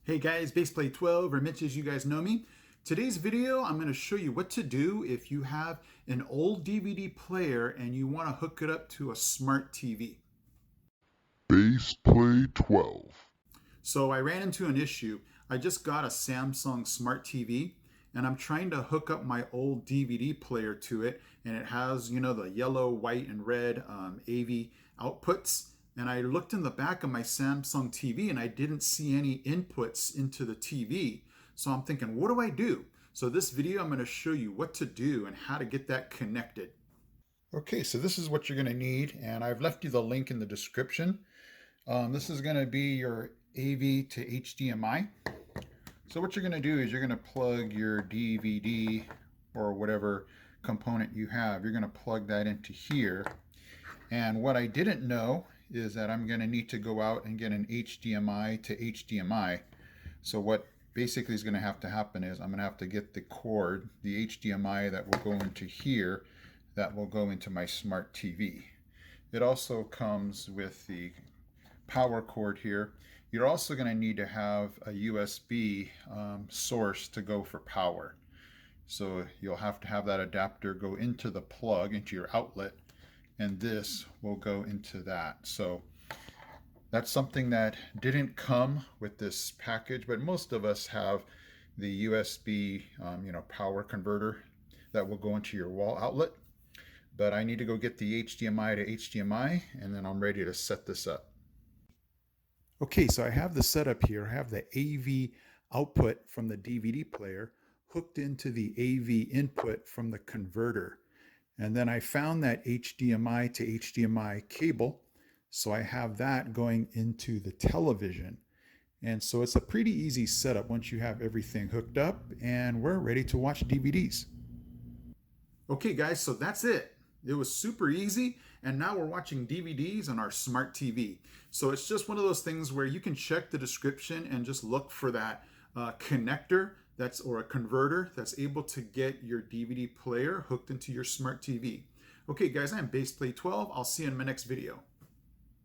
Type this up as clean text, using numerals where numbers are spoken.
Hey guys, Baseplay12 or Mitch as you guys know me. Today's video, I'm going to show you what to do if you have an old DVD player and you want to hook it up to a smart TV. Baseplay 12. So I ran into an issue. I just got a Samsung smart TV and I'm trying to hook up my old DVD player to it, and it has, the yellow, white, and red AV outputs. And I looked in the back of my Samsung TV and I didn't see any inputs into the TV. So I'm thinking, what do I do? So this video, I'm going to show you what to do and how to get that connected. Okay, so this is what you're going to need, and I've left you the link in the description. This is going to be your AV to HDMI. So what you're going to do is you're going to plug your DVD or whatever component you have. You're going to plug that into here. And what I didn't know is that I'm going to need to go out and get an HDMI to HDMI. So what basically is going to have to happen is I'm going to have to get the cord, the HDMI that will go into here, that will go into my smart TV. It also comes with the power cord here. You're also going to need to have a USB source to go for power. So you'll have to have that adapter go into the plug, into your outlet, and this will go into that. So that's something that didn't come with this package, but most of us have the USB power converter that will go into your wall outlet. But I need to go get the HDMI to HDMI, and then I'm ready to set this up. Okay, so I have the setup here. I have the AV output from the DVD player hooked into the AV input from the converter. And then I found that HDMI to HDMI cable. So I have that going into the television. And so it's a pretty easy setup once you have everything hooked up and we're ready to watch DVDs. Okay guys, so that's it. It was super easy, and now we're watching DVDs on our smart TV. So it's just one of those things where you can check the description and just look for that connector or a converter that's able to get your DVD player hooked into your smart TV. Okay guys, I'm Baseplay12. I'll see you in my next video.